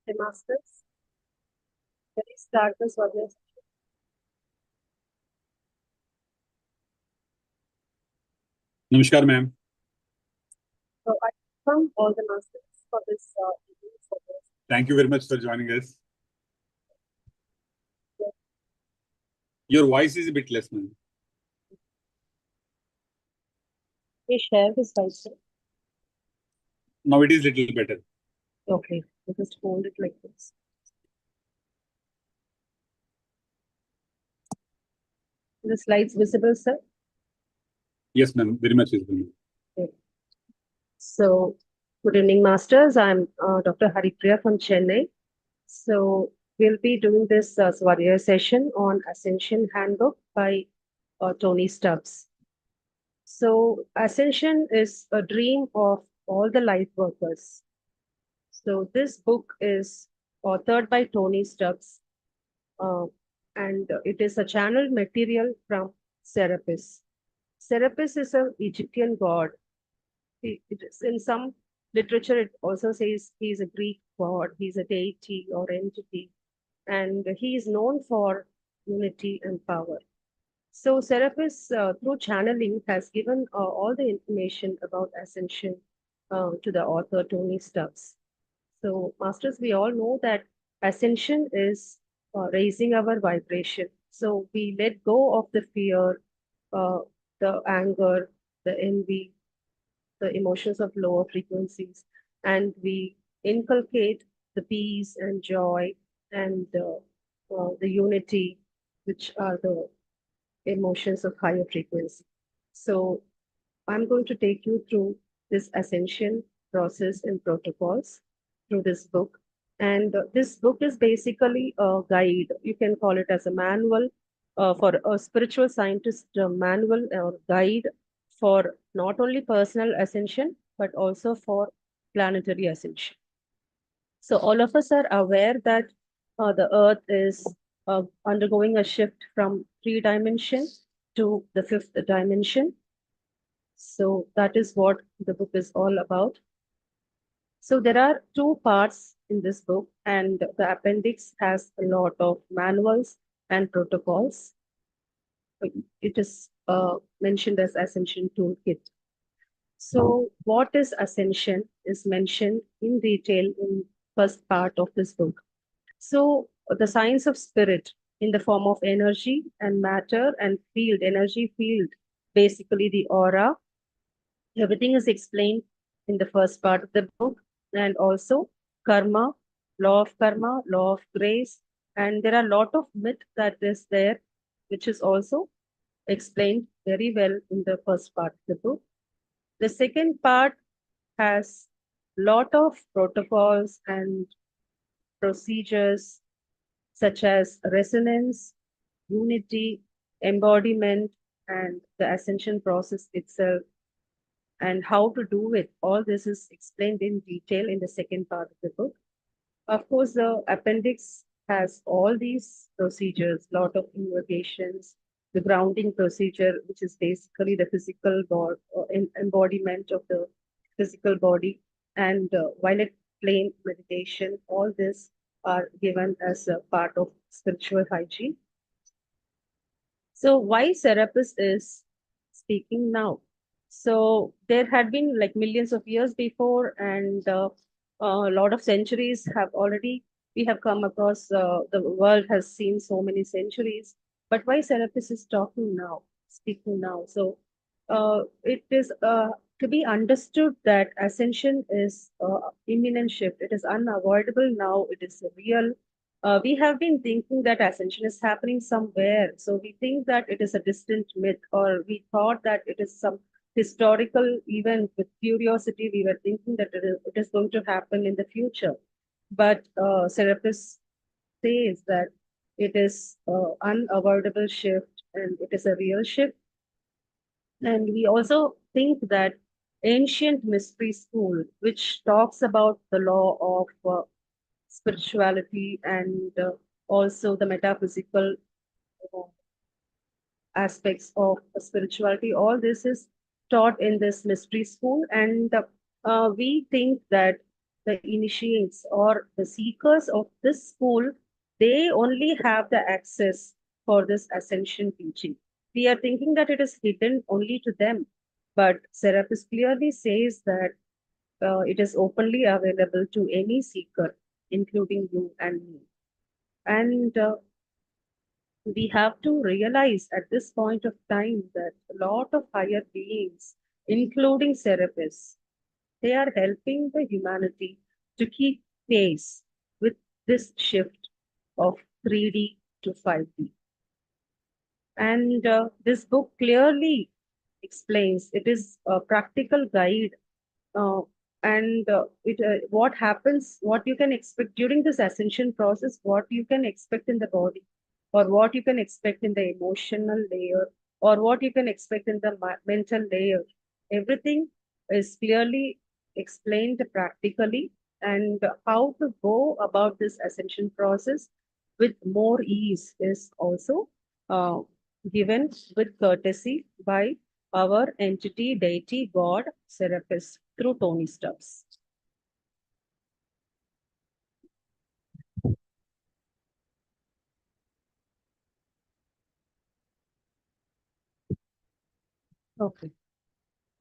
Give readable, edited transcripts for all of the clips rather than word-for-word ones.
The masters. Can we start the Swadhyaya session? Namaskar, ma'am. So I welcome all the masters for this evening Swadhyaya session. Thank you very much for joining us. Your voice is a bit less, ma'am. We share this slide. Now it is little better. Okay, we just hold it like this. The slides visible, sir? Yes, ma'am. Very much visible. So, good evening, masters. I'm Dr. Haripriya from Chennai. So, we'll be doing this Swadhyaya session on Ascension Handbook by Tony Stubbs. So, Ascension is a dream of all the light workers. So this book is authored by Tony Stubbs, uh, and it is a channel material from Serapis. Serapis is an Egyptian god. It is in some literature, it also says he's a Greek god, he's a deity or entity, and he is known for unity and power. So Serapis, through channeling, has given all the information about ascension to the author Tony Stubbs. So, masters, we all know that ascension is raising our vibration. So we let go of the fear, uh, the anger, the envy, the emotions of lower frequencies, and we inculcate the peace and joy and the unity, which are the emotions of higher frequency. So I'm going to take you through this ascension process and protocols through this book. And this book is basically a guide. You can call it as a manual for a spiritual scientist, a manual or guide for not only personal ascension, but also for planetary ascension. So all of us are aware that the Earth is undergoing a shift from three dimension to the fifth dimension. So that is what the book is all about. So there are two parts in this book, and the appendix has a lot of manuals and protocols. It is mentioned as Ascension Toolkit. So what is Ascension is mentioned in detail in first part of this book. So the science of spirit in the form of energy and matter and field, energy field, basically the aura. Everything is explained in the first part of the book, and also karma, law of grace, and there are a lot of myth that is there, which is also explained very well in the first part of the book. The second part has lot of protocols and procedures such as resonance, unity, embodiment, and the ascension process itself and how to do it. All this is explained in detail in the second part of the book. Of course, the appendix has all these procedures, lot of invocations, the grounding procedure, which is basically the physical embodiment of the physical body, and violet flame meditation. All this are given as a part of spiritual hygiene. So why Serapis is speaking now? So there had been like millions of years before, and a lot of centuries have already we have come across. The world has seen so many centuries, but why Serapis is talking now, speaking now? So it is to be understood that ascension is imminent shift. It is unavoidable now. It is real. We have been thinking that ascension is happening somewhere. So we think that it is a distant myth, or we thought that it is some historical event. With curiosity, we were thinking that it is going to happen in the future. But Serapis says that it is unavoidable shift and it is a real shift. And we also think that ancient mystery school, which talks about the law of spirituality and also the metaphysical uh, aspects of spirituality. All this is taught in this mystery school, and we think that the initiates or the seekers of this school, they only have the access for this ascension teaching. We are thinking that it is hidden only to them, but Serapis clearly says that it is openly available to any seeker, including you and me. And we have to realize at this point of time that a lot of higher beings, including therapists, they are helping the humanity to keep pace with this shift of 3D to 5D. And this book clearly explains it is a practical guide uh, and what happens, what you can expect during this ascension process, what you can expect in the body, or what you can expect in the emotional layer, or what you can expect in the mental layer. Everything is clearly explained practically, and how to go about this ascension process with more ease is also uh, given with courtesy by our entity, deity, God, Serapis through Tony Stubbs. Okay.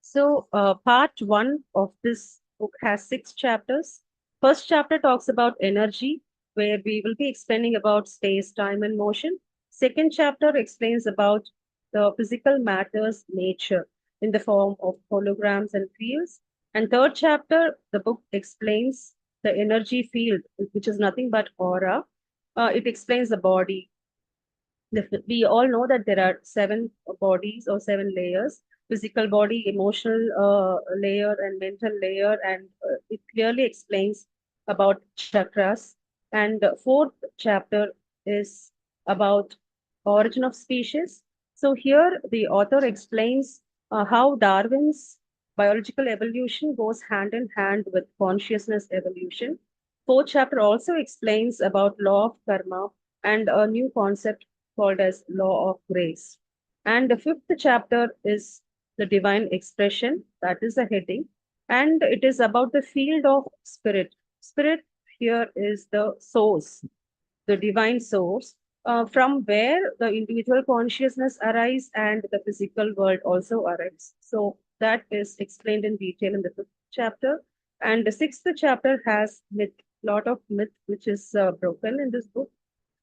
So, part one of this book has 6 chapters. First chapter talks about energy, where we will be explaining about space, time, and motion. Second chapter explains about the physical matter's nature in the form of holograms and fields. And third chapter, the book explains the energy field, which is nothing but aura. It explains the body, we all know that there are 7 bodies or 7 layers: physical body, emotional layer, and mental layer. And it clearly explains about chakras. And fourth chapter is about origin of species. So here the author explains how Darwin's biological evolution goes hand in hand with consciousness evolution. Fourth chapter also explains about law of karma and a new concept called as law of grace. And the fifth chapter is the divine expression, that is the heading, and it is about the field of spirit. Spirit here is the source, the divine source, from where the individual consciousness arises and the physical world also arises. So that is explained in detail in the fifth chapter. And the sixth chapter has myth, lot of myth which is broken in this book.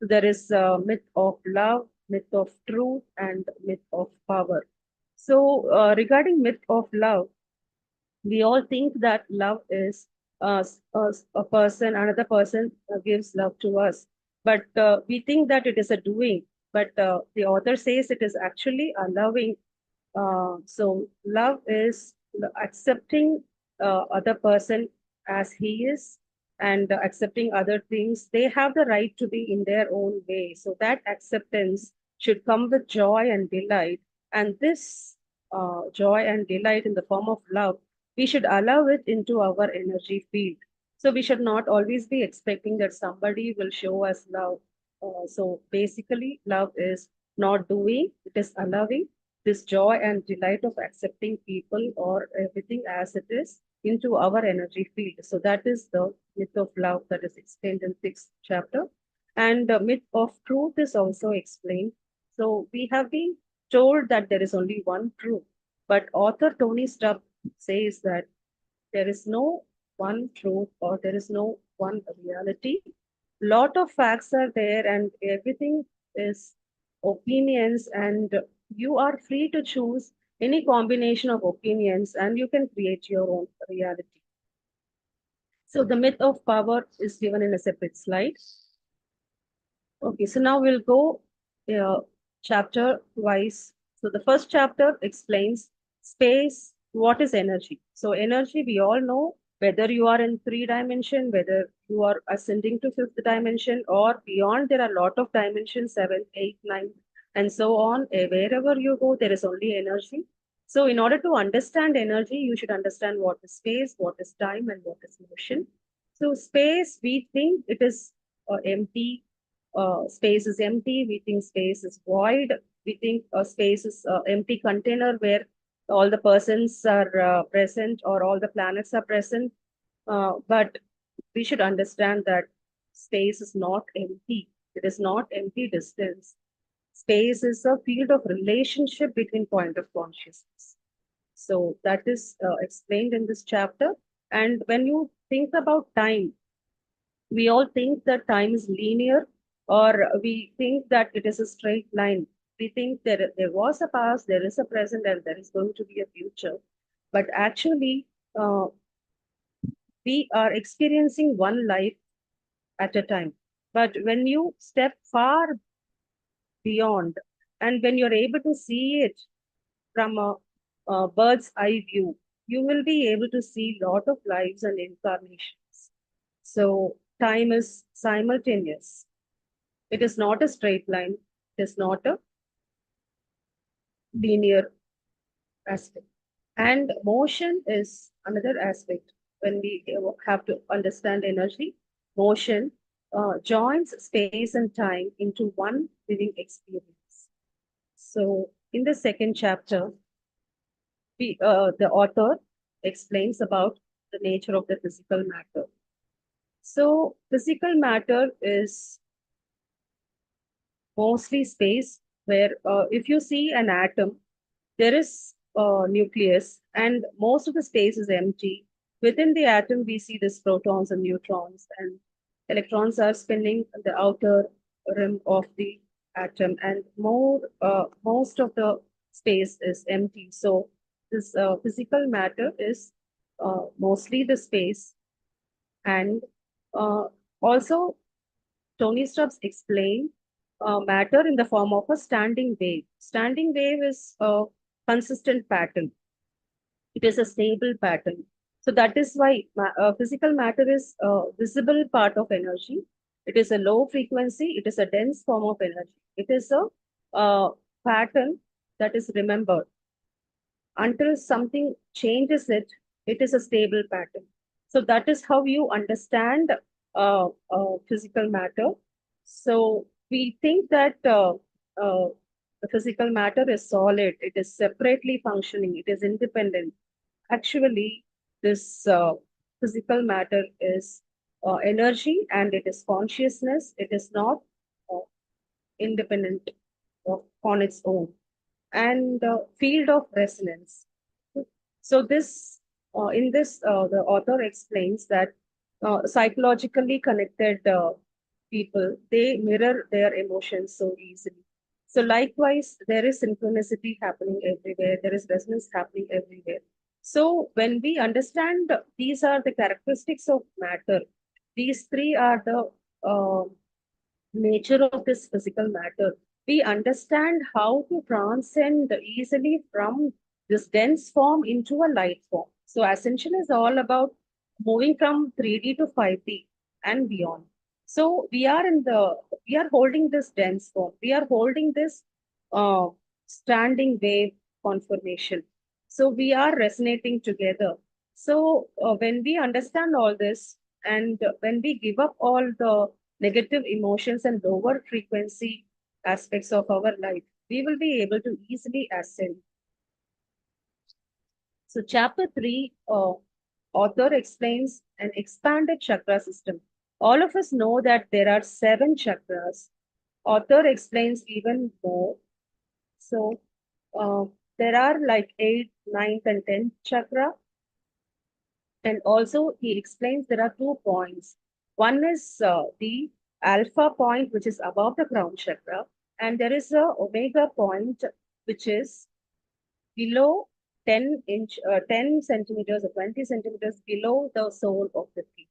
There is myth of love, myth of truth, and myth of power. So regarding myth of love, we all think that love is a person, another person gives love to us. But we think that it is a doing. But the author says it is actually a loving. So love is accepting other person as he is, and accepting other things. They have the right to be in their own way. So that acceptance should come with joy and delight. And this joy and delight in the form of love, we should allow it into our energy field. So we should not always be expecting that somebody will show us love. So basically, love is not doing, it is allowing this joy and delight of accepting people or everything as it is into our energy field. So that is the myth of love that is explained in sixth chapter. And the myth of truth is also explained. So we have been told that there is only one truth, but author Tony Stubb says that there is no one truth or there is no one reality. Lot of facts are there and everything is opinions, and you are free to choose any combination of opinions and you can create your own reality. So the myth of power is given in a separate slide. Okay, so now we'll go chapter wise. So the first chapter explains space, what is energy. So energy, we all know, whether you are in 3 dimension, whether you are ascending to fifth dimension or beyond, there are a lot of dimensions, 7, 8, 9, and so on. Wherever you go, there is only energy. So in order to understand energy, you should understand what is space, what is time, and what is motion. So space, we think it is empty, space is empty, we think space is void, we think space is empty container where all the persons are present or all the planets are present. But we should understand that space is not empty. It is not empty distance. Space is a field of relationship between point of consciousness. So that is explained in this chapter. And when you think about time, we all think that time is linear, or we think that it is a straight line. We think there was a past, there is a present, and there is going to be a future. But actually, uh, we are experiencing one life at a time. But when you step far beyond, and when you're able to see it from a bird's eye view, you will be able to see a lot of lives and incarnations. So time is simultaneous. It is not a straight line. It is not a linear aspect. And motion is another aspect. when we have to understand energy, motion, joins space and time into one living experience. So, in the second chapter, the author explains about the nature of the physical matter. So, physical matter is mostly space where if you see an atom, there is a nucleus and most of the space is empty. Within the atom, we see these protons and neutrons, and electrons are spinning the outer rim of the atom, and most of the space is empty. So this physical matter is mostly the space, and uh, also Tony Stubbs explained matter in the form of a standing wave. Standing wave is a consistent pattern. It is a stable pattern. So that is why physical matter is a visible part of energy. It is a low frequency. It is a dense form of energy. It is a pattern that is remembered until something changes it, it is a stable pattern. So that is how you understand physical matter. So we think that the physical matter is solid, it is separately functioning, it is independent. Actually, this physical matter is energy and it is consciousness. It is not uh, independent on its own and field of resonance. So in this, the author explains that psychologically connected people, they mirror their emotions so easily. So likewise, there is synchronicity happening everywhere. There is resonance happening everywhere. So when we understand these are the characteristics of matter, these three are the nature of this physical matter, we understand how to transcend easily from this dense form into a light form. So Ascension is all about moving from 3D to 5D and beyond. So we are holding this dense form. We are holding this uh, standing wave conformation. So we are resonating together. So when we understand all this and when we give up all the negative emotions and lower frequency aspects of our life, we will be able to easily ascend. So, chapter 3, author explains an expanded chakra system. All of us know that there are 7 chakras. Author explains even more. So, uh, there are like 8th, 9th, and 10th chakra. And also, he explains there are 2 points. One is the alpha point, which is above the crown chakra, and there is a omega point, which is below 10 centimeters or 20 centimeters below the sole of the feet.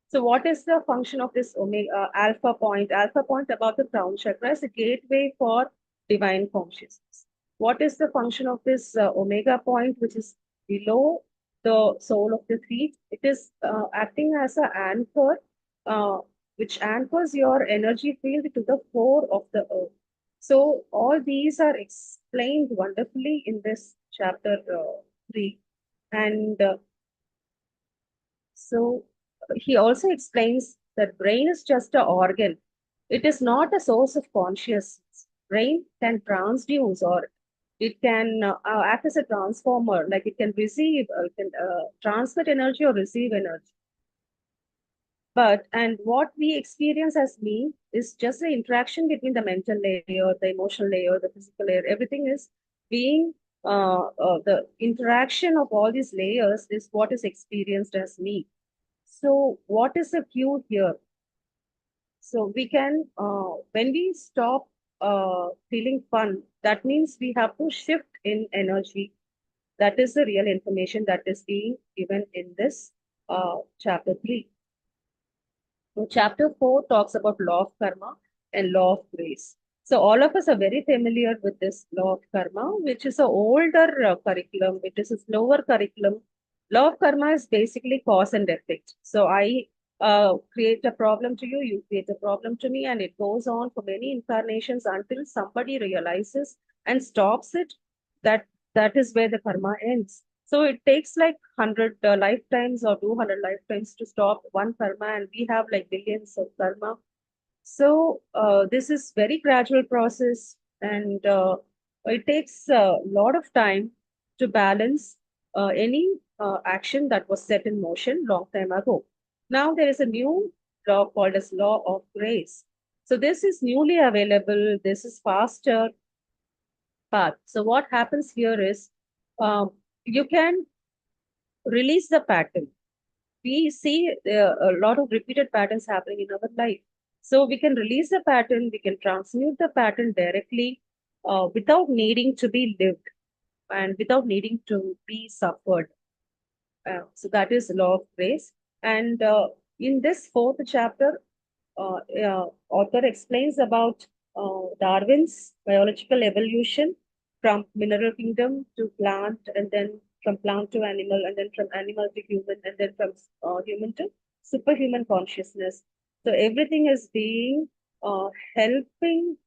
So what is the function of this omega alpha point? Alpha point above the crown chakra is a gateway for divine consciousness. What is the function of this omega point, which is below the sole of the feet? It is acting as an anchor, uh, which anchors your energy field to the core of the earth. So all these are explained wonderfully in this chapter 3. And so he also explains that brain is just an organ. It is not a source of consciousness. Brain can transduce or it can act as a transformer, like it can receive, it can transmit energy or receive energy. But, and what we experience as me is just the interaction between the mental layer, the emotional layer, the physical layer, everything is being, the interaction of all these layers is what is experienced as me. So, what is the cue here? So, we can, when we stop feeling fun, that means we have to shift in energy. That is the real information that is being given in this chapter 3. So chapter 4 talks about law of karma and law of grace. So all of us are very familiar with this law of karma, which is an older curriculum. It is a slower curriculum. Law of karma is basically cause and effect. So I create a problem to you, you create a problem to me, and it goes on for many incarnations until somebody realizes and stops it. That that is where the karma ends. So it takes like 100 lifetimes or 200 lifetimes to stop one karma, and we have like billions of karma. So this is very gradual process, and it takes a lot of time to balance any action that was set in motion long time ago. Now there is a new law called as law of grace. So this is newly available. This is faster path. So what happens here is you can release the pattern. We see a lot of repeated patterns happening in our life. So we can release the pattern, we can transmute the pattern directly without needing to be lived and without needing to be suffered. So that is law of grace. And in this fourth chapter, author explains about Darwin's biological evolution from mineral kingdom to plant, and then from plant to animal, and then from animal to human, and then from human to superhuman consciousness. So everything is being helping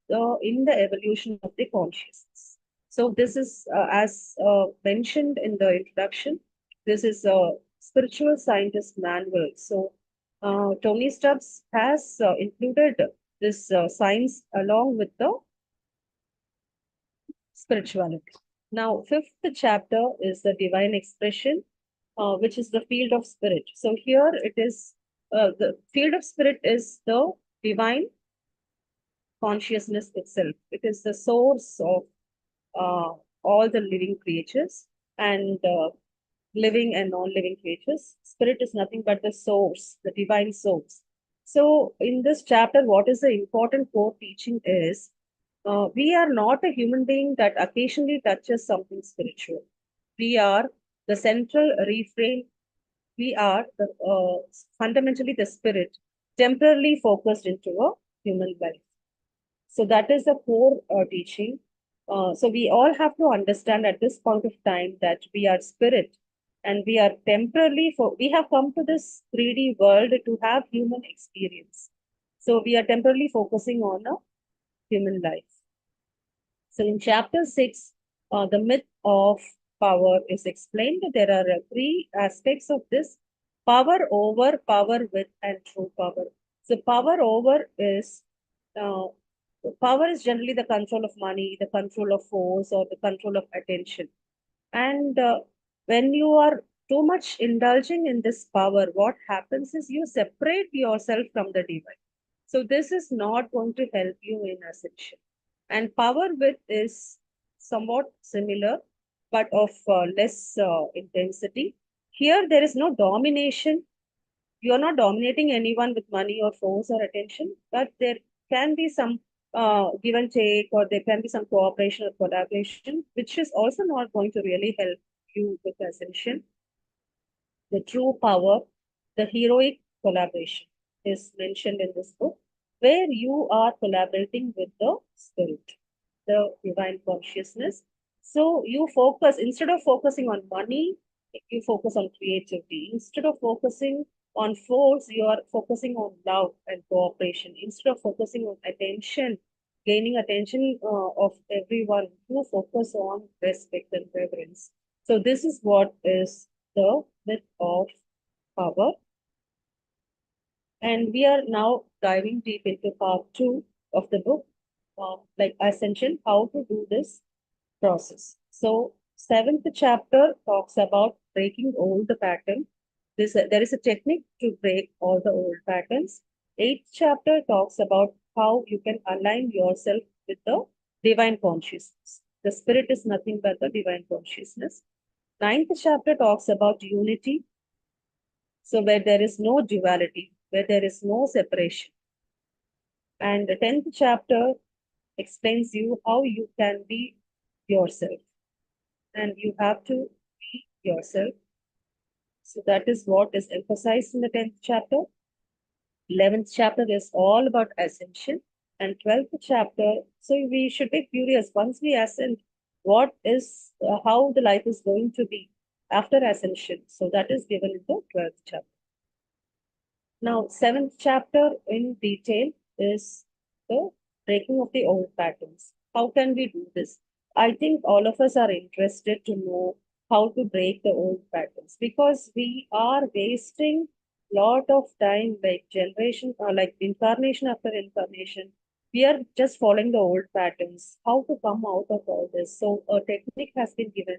in the evolution of the consciousness. So this is, as mentioned in the introduction, this is a spiritual scientist manual. So Tony Stubbs has included this science along with the spirituality. Now, fifth chapter is the divine expression, which is the field of spirit. So here it is, the field of spirit is the divine consciousness itself. It is the source of uh, all the living creatures and living and non-living creatures. Spirit is nothing but the source, the divine source. So in this chapter, what is the important core teaching is we are not a human being that occasionally touches something spiritual. We are the central refrain. We are fundamentally the spirit, temporarily focused into a human life. So that is the core teaching. So we all have to understand at this point of time that we are spirit, and we are temporarily we have come to this 3D world to have human experience. So we are temporarily focusing on a human life. So in chapter 6, the myth of power is explained. There are three aspects of this: power over, power with, and true power. So uh, power is generally the control of money, the control of force, or the control of attention. And when you are too much indulging in this power, what happens is you separate yourself from the divine. So this is not going to help you in ascension. And power width is somewhat similar, but of less intensity. Here, there is no domination. You are not dominating anyone with money or force or attention, but there can be some give and take, or there can be some cooperation or collaboration, which is also not going to really help you with ascension. The true power, the heroic collaboration is mentioned in this book, where you are collaborating with the spirit, the divine consciousness. So you focus, instead of focusing on money, you focus on creativity. Instead of focusing on force, you are focusing on love and cooperation. Instead of focusing on attention, gaining attention of everyone, you focus on respect and reverence. So this is what is the myth of power. And we are now diving deep into part 2 of the book, like Ascension, how to do this process. So, seventh chapter talks about breaking old pattern. There is a technique to break all the old patterns. Eighth chapter talks about how you can align yourself with the divine consciousness. The spirit is nothing but the divine consciousness. Ninth chapter talks about unity. So where there is no duality, where there is no separation. And the 10th chapter explains you how you can be yourself. And you have to be yourself. So that is what is emphasized in the 10th chapter. 11th chapter is all about ascension. And 12th chapter, so we should be curious, once we ascend, what is, how the life is going to be after ascension. So that is given in the 12th chapter. Now, seventh chapter in detail is the breaking of the old patterns. How can we do this? I think all of us are interested to know how to break the old patterns, because we are wasting lot of time, like generation or like incarnation after incarnation. We are just following the old patterns. How to come out of all this? So a technique has been given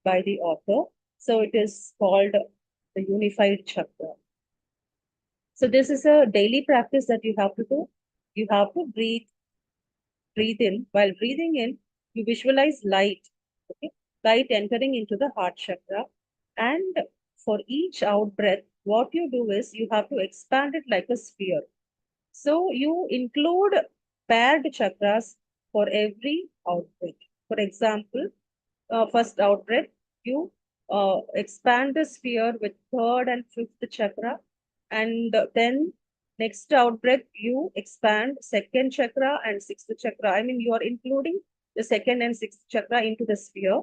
by the author. So it is called the unified chakra. So this is a daily practice that you have to do. You have to breathe in. While breathing in, you visualize light, okay? Light entering into the heart chakra. And for each out breath, what you do is you have to expand it like a sphere. So you include paired chakras for every out breath. For example, first out breath, you expand the sphere with third and fifth chakra. And then next out breath, you expand second chakra and sixth chakra. I mean, you are including the second and sixth chakra into the sphere.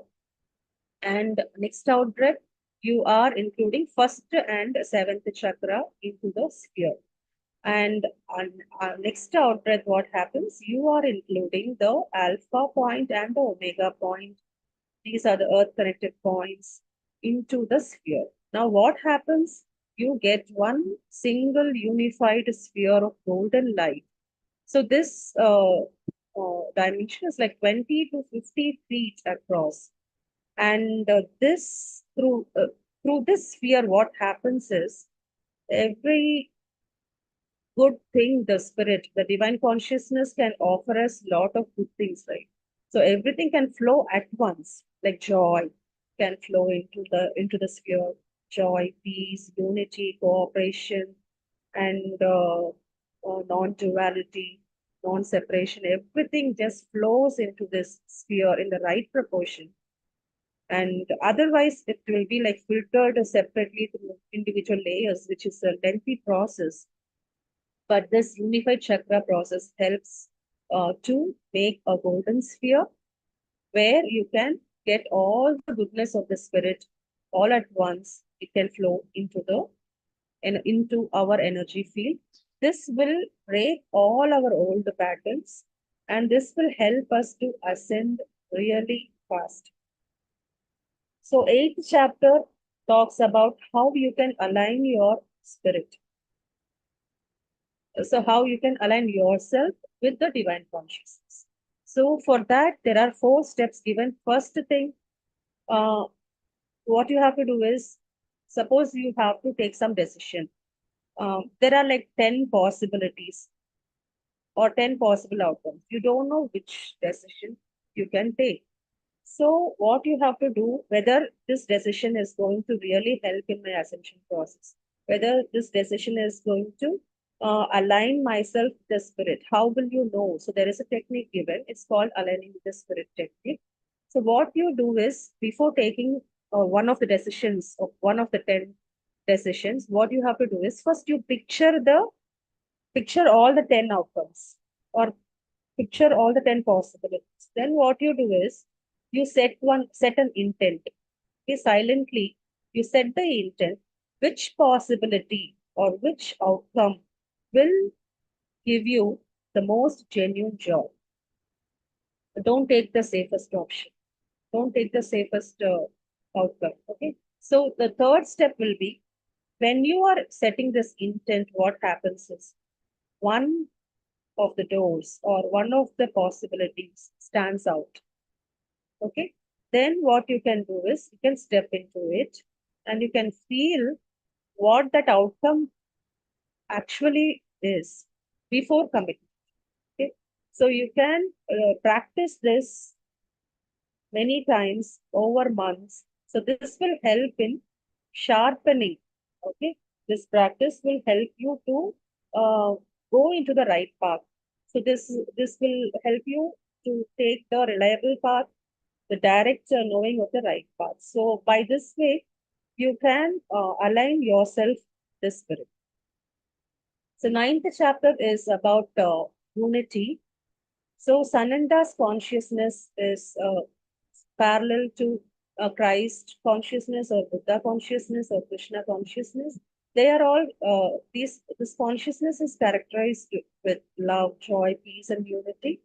And next out breath, you are including first and seventh chakra into the sphere. And on next out breath, what happens? You are including the alpha point and the omega point. These are the earth connected points into the sphere. Now, what happens? You get one single unified sphere of golden light. So, this dimension is like 20 to 50 feet across. And through this sphere, what happens is every good thing, the spirit, the divine consciousness can offer us a lot of good things, right? So everything can flow at once, like joy can flow into the sphere, joy, peace, unity, cooperation, and non-duality, non-separation. Everything just flows into this sphere in the right proportion. And otherwise, it will be like filtered separately through individual layers, which is a lengthy process. But this unified chakra process helps to make a golden sphere where you can get all the goodness of the spirit all at once. It can flow into the and into our energy field. This will break all our old patterns, and this will help us to ascend really fast. So, eighth chapter talks about how you can align your spirit. So how you can align yourself with the divine consciousness. So for that, there are 4 steps given. First thing, uh, what you have to do is, suppose you have to take some decision. There are like 10 possibilities or 10 possible outcomes. You don't know which decision you can take. So what you have to do, whether this decision is going to really help in my ascension process, whether this decision is going to align myself with the spirit, how will you know? So there is a technique given. It's called aligning with the spirit technique. So what you do is, before taking one of the decisions of one of the 10 decisions, what you have to do is, first you picture all the 10 outcomes, or picture all the 10 possibilities. Then what you do is, you set an intent. Okay, silently, you set the intent, which possibility or which outcome will give you the most genuine joy. Don't take the safest option. Don't take the safest outcome. Okay. So the third step will be, when you are setting this intent, what happens is, one of the doors or one of the possibilities stands out. Okay. Then what you can do is, you can step into it and you can feel what that outcome actually is before committing. Okay. So you can practice this many times over months. So this will help in sharpening. Okay. This practice will help you to go into the right path. So this will help you to take the reliable path, the direct knowing of the right path. So by this way, you can align yourself with the spirit. So ninth chapter is about unity. So Sananda's consciousness is parallel to Christ consciousness or Buddha consciousness or Krishna consciousness. They are all this consciousness is characterized with love, joy, peace, and unity.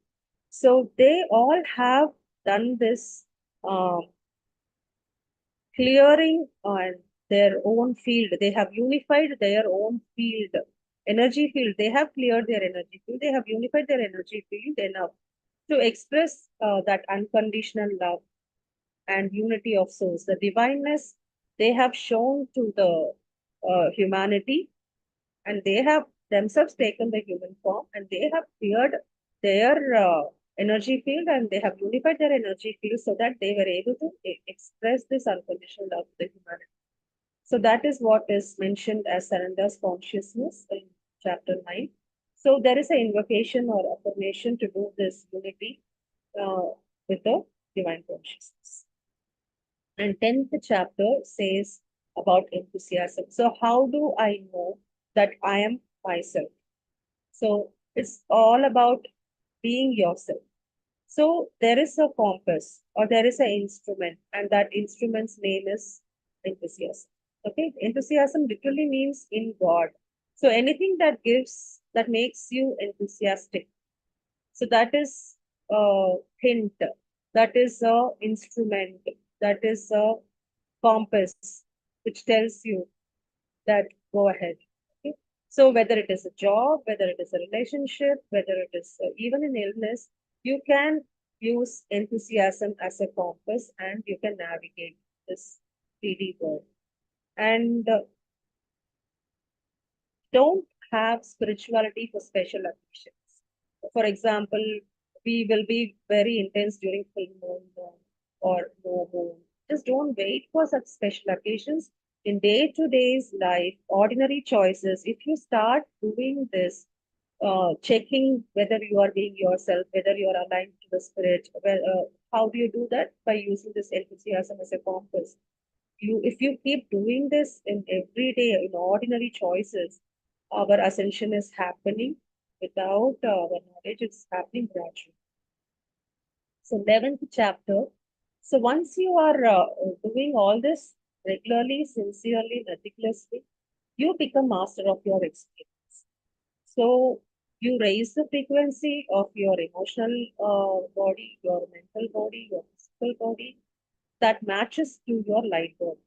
So they all have done this clearing their own field. They have unified their own field, energy field. They have cleared their energy field. They have unified their energy field enough to express that unconditional love and unity of souls. The divineness they have shown to the humanity, and they have themselves taken the human form, and they have cleared their energy field, and they have unified their energy field so that they were able to express this unconditional love to the humanity. So that is what is mentioned as Saranda's consciousness in chapter 9. So there is an invocation or affirmation to do this unity uh, with the divine consciousness. And 10th chapter says about enthusiasm. So how do I know that I am myself? So it's all about being yourself. So there is a compass or there is an instrument, and that instrument's name is enthusiasm. Okay, enthusiasm literally means in God. So anything that makes you enthusiastic. So that is a hint, that is a instrument, that is a compass which tells you that go ahead. Okay? So whether it is a job, whether it is a relationship, whether it is even an illness, you can use enthusiasm as a compass and you can navigate this 3D world. And don't have spirituality for special occasions. For example, we will be very intense during full moon or no moon. Just don't wait for such special occasions. In day-to-day's life, ordinary choices, if you start doing this, checking whether you are being yourself, whether you are aligned to the spirit, how do you do that? By using this enthusiasm as a compass. If you keep doing this in every day, in ordinary choices, our ascension is happening without our knowledge, it's happening gradually. So 11th chapter. So once you are doing all this regularly, sincerely, meticulously, you become master of your experience. So you raise the frequency of your emotional body, your mental body, your physical body that matches to your light body.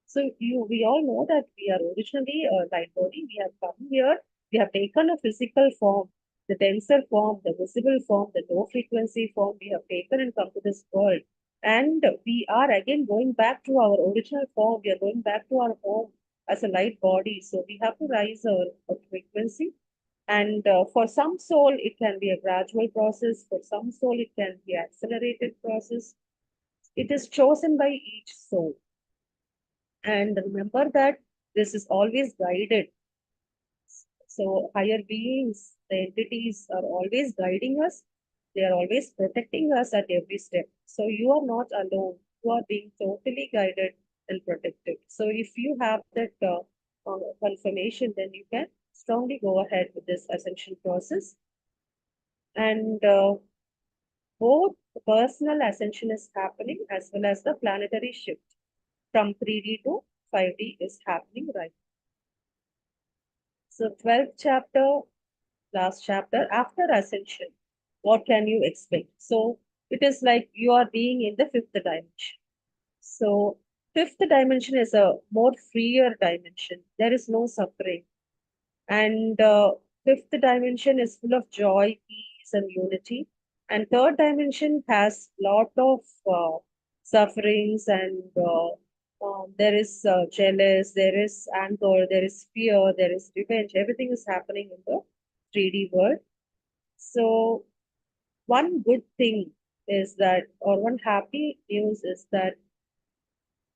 So we all know that we are originally a light body. We have come here. We have taken a physical form, the denser form, the visible form, the low frequency form. We have taken and come to this world, and we are again going back to our original form. We are going back to our home as a light body. So we have to rise our frequency. And for some soul, it can be a gradual process. For some soul, it can be an accelerated process. It is chosen by each soul. And remember that this is always guided. So higher beings, the entities are always guiding us. They are always protecting us at every step. So you are not alone. You are being totally guided and protected. So if you have that confirmation, then you can strongly go ahead with this ascension process. And both the personal ascension is happening as well as the planetary shift from 3D to 5D is happening right. So 12th chapter, last chapter, after ascension, what can you expect? So it is like you are being in the fifth dimension. So fifth dimension is a more freer dimension. There is no suffering. And fifth dimension is full of joy, peace, and unity. And third dimension has lot of sufferings, and there is jealous, there is anger, there is fear, there is revenge. Everything is happening in the 3D world. So one good thing is that, or one happy news is that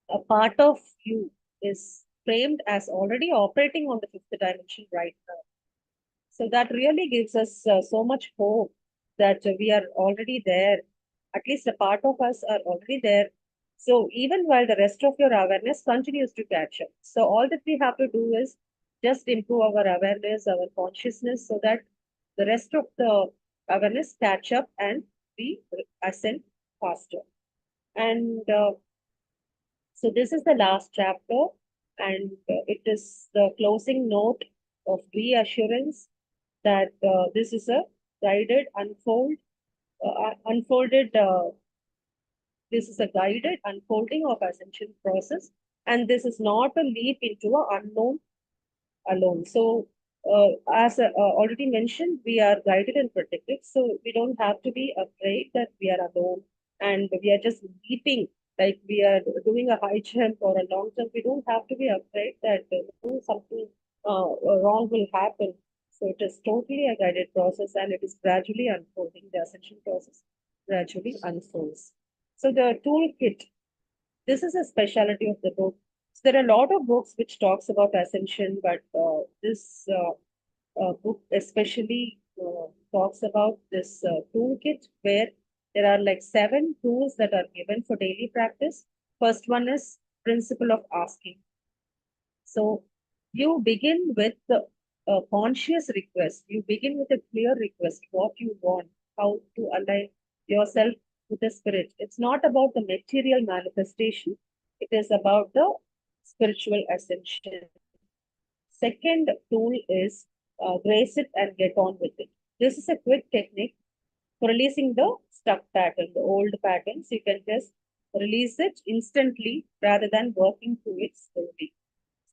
a part of you is framed as already operating on the fifth dimension right now. So that really gives us so much hope that we are already there. At least a part of us are already there. So even while the rest of your awareness continues to catch up. So all that we have to do is just improve our awareness, our consciousness, so that the rest of the awareness catch up and we ascend faster. And so this is the last chapter, and it is the closing note of reassurance that this is a guided, unfolded This is a guided unfolding of ascension process, and this is not a leap into an unknown alone. So, as already mentioned, we are guided and protected. So, we don't have to be afraid that we are alone and we are just leaping like we are doing a high jump or a long jump. We don't have to be afraid that something wrong will happen. So, it is totally a guided process and it is gradually unfolding. The ascension process gradually unfolds. So, the toolkit, this is a specialty of the book. So there are a lot of books which talks about ascension, but this book especially talks about this toolkit where there are like 7 tools that are given for daily practice. First one is principle of asking. So you begin with the conscious request. You begin with a clear request, what you want, how to align yourself with the spirit. It's not about the material manifestation. It is about the spiritual ascension. Second tool is grace it and get on with it. This is a quick technique for releasing the stuck pattern, the old patterns. You can just release it instantly rather than working through it slowly.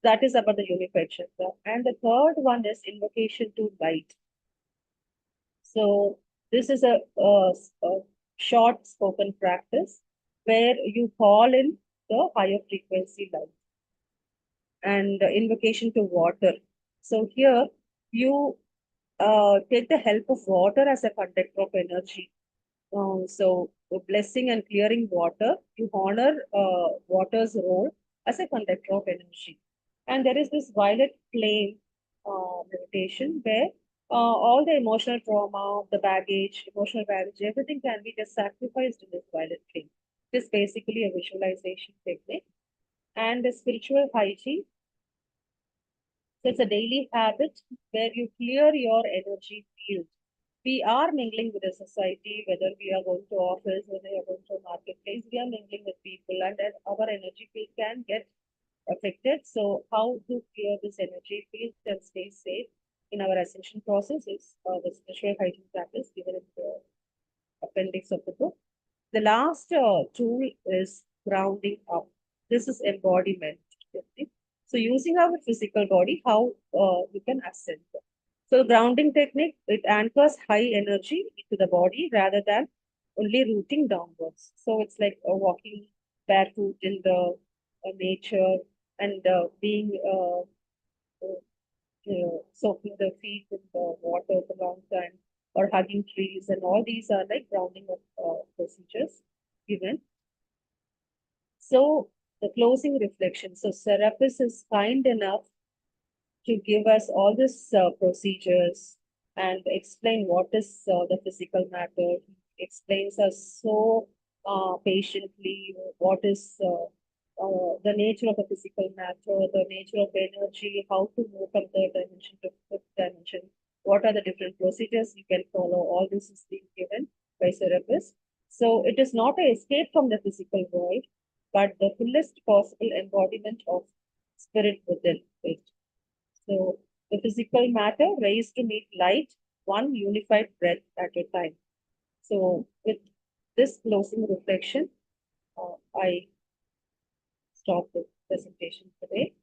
That is about the unified chakra. And the third one is invocation to light. So this is a short spoken practice where you call in the higher frequency light and invocation to water. So here you take the help of water as a conductor of energy. So blessing and clearing water, you honor water's role as a conductor of energy. And there is this violet flame meditation where all the emotional trauma, the baggage, emotional baggage, everything can be just sacrificed in this violet flame. This is basically a visualization technique. And the spiritual hygiene, so it's a daily habit where you clear your energy field. We are mingling with the society, whether we are going to office, whether we are going to a marketplace, we are mingling with people, and then our energy field can get affected. So, how to clear this energy field and stay safe in our ascension process is the spiritual hygiene practice given in the appendix of the book. The last tool is grounding up. This is embodiment. Okay? So, using our physical body, how you can ascend. So, grounding technique, it anchors high energy into the body rather than only rooting downwards. So, it's like walking barefoot in the nature and being soaking the feet in the water for a long time or hugging trees, and all these are like grounding of procedures given. So the closing reflection. So Serapis is kind enough to give us all these procedures and explain what is the physical matter. He explains us so patiently what is the nature of the physical matter, the nature of energy, how to move from third dimension to fifth dimension, what are the different procedures you can follow. All this is being given by Serapis. So it is not an escape from the physical world, but the fullest possible embodiment of spirit within it. So the physical matter raised to meet light, one unified breath at a time. So with this closing reflection, I stop the presentation today.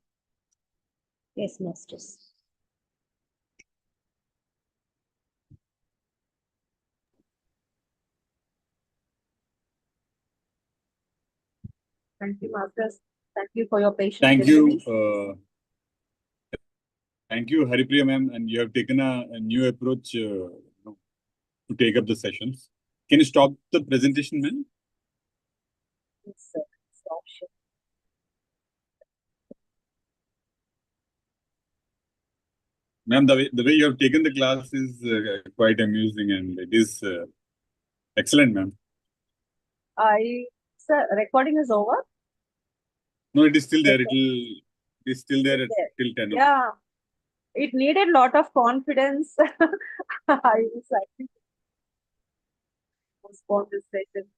Yes, masters. Thank you, masters. Thank you for your patience. Thank you. Thank you, Haripriya ma'am. And you have taken a new approach to take up the sessions. Can you stop the presentation, ma'am? Yes, sir. Stop share. Ma'am, the way you have taken the class is quite amusing and it is excellent, ma'am. Sir, recording is over? No, it is still there. Record- It is still there there. till 10 o'clock. Yeah, it needed lot of confidence. I decided to postpone this session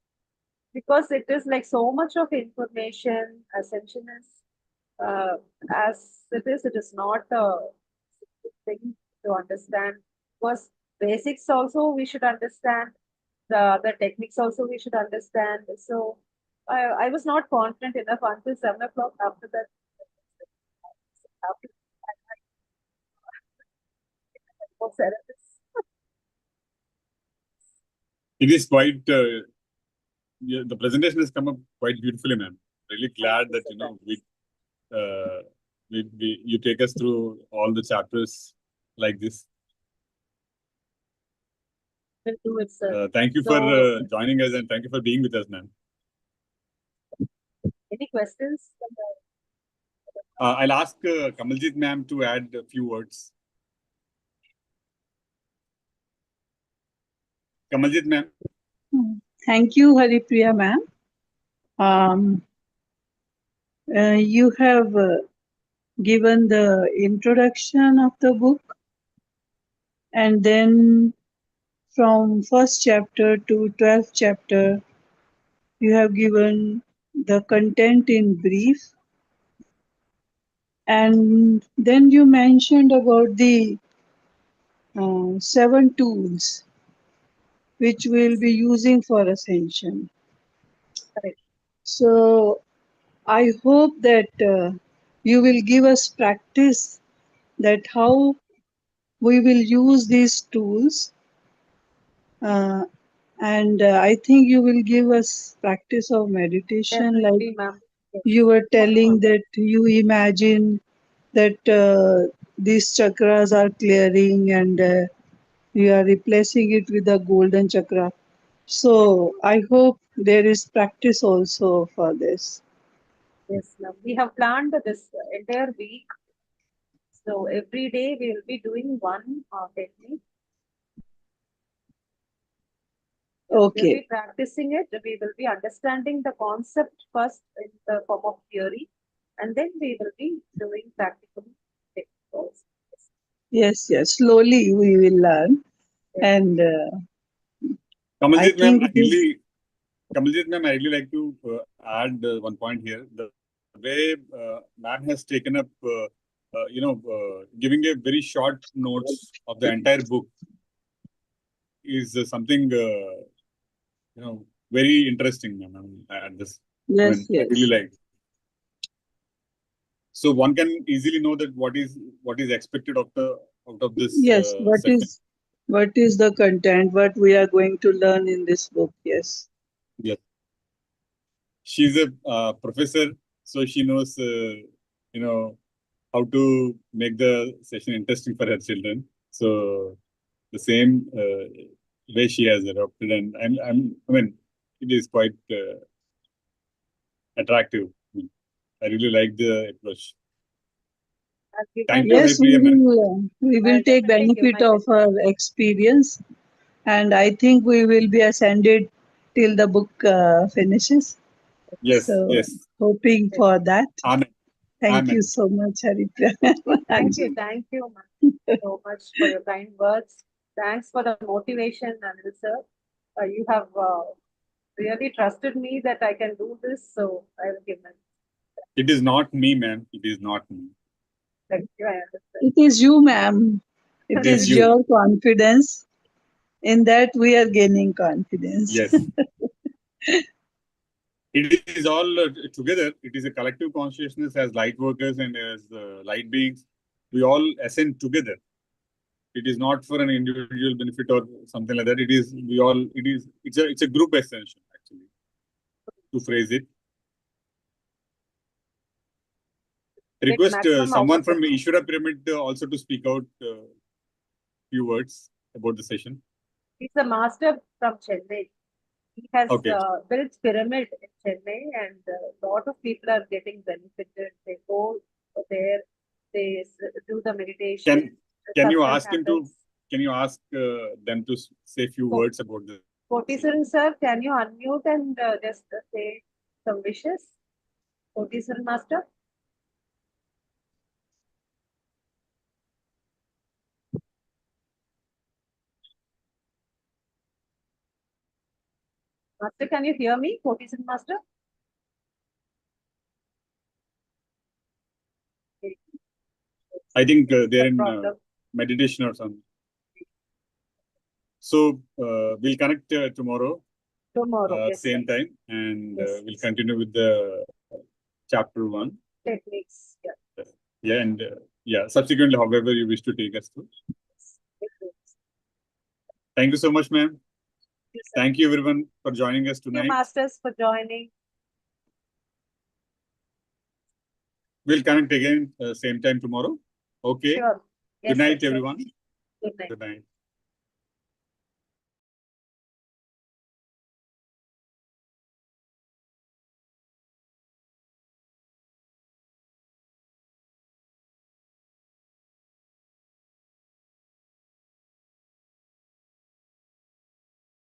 because it is like so much of information. Ascension is as it is not a thing to understand. Because basics also we should understand, the techniques also we should understand. So I was not confident enough until 7 o'clock. After that, after for therapists. It is quite, yeah, the presentation has come up quite beautifully, ma'am. Really glad that, uh, you take us through all the chapters like this. Will do it, sir. Thank you for So, joining us and thank you for being with us, ma'am. any questions? I'll ask Kamaljit ma'am to add a few words. Kamaljit ma'am. Thank you, Haripriya ma'am. You have given the introduction of the book, and then from first chapter to 12th chapter, you have given the content in brief, and then you mentioned about the 7 tools which we'll be using for Ascension. Correct. So I hope that you will give us practice that how we will use these tools, uh, and I think you will give us practice of meditation, like Definitely, ma'am. Yes. you were telling that you imagine that these chakras are clearing, and you are replacing it with the golden chakra. So I hope there is practice also for this. Yes, ma'am. We have planned this entire week. So every day we will be doing one technique. We'll Okay. be practicing it. We will be understanding the concept first in the form of theory, and then we will be doing practical techniques. Yes, yes. Slowly we will learn, Yes. and I Kamaljit ma'am, think it is. Kamaljit ma'am, I really like to add one point here. The way ma'am has taken up, giving a very short notes of the entire book is something very interesting, ma'am. At this, Yes, I really yes. like. So one can easily know that what is expected of the out of this Yes, session. what is the content, what we are going to learn in this book? Yes. Yes, she's a professor, so she knows how to make the session interesting for her children. So the same way she has adopted, and I mean, it is quite attractive. I really like the approach. Thank you, Yes, Haripriya, ma'am. we will I'll take definitely give benefit my of best. our experience, and I think we will be ascended till the book finishes. Yes, So, yes. hoping Yes. for that. Amen. Thank you Amen. so much, Haripriya. Thank you, ma'am, so much for your kind words. Thanks for the motivation, Anil sir. You have really trusted me that I can do this, so I will give my. It is not me, ma'am. It is not me. Thank you. I understand. It is you, ma'am. It It is is you. your confidence. In that, we are gaining confidence. Yes. It is all together. It is a collective consciousness as light workers and as light beings. We all ascend together. It is not for an individual benefit or something like that. It is we all. It's a group ascension actually. To phrase it, Get request maximum out someone of from it. Ishvara Pyramid also to speak out few words about the session. He's a master from Chennai. He has Okay. built pyramid in Chennai, and a lot of people are getting benefited. They go there, they do the meditation. Can you Satsang ask him to? happens. Can you ask them to say a few So, words about this? Kotisaran sir, can you unmute and just say some wishes? Kotisaran master. Master, can you hear me? Kotisaran master. I think they're No in problem. meditation or something. So we'll connect tomorrow Tomorrow. Yes, same sir. time, and Yes. we'll continue with the chapter 1. Techniques. Yeah. Yeah, and subsequently, however you wish to take us through. Thank you so much, ma'am. Yes, sir. Thank you, everyone, for joining us Thank you, tonight. masters, for joining. We'll connect again same time tomorrow. Okay. Sure. Yes, Good night, sir. everyone. Good night. Good night.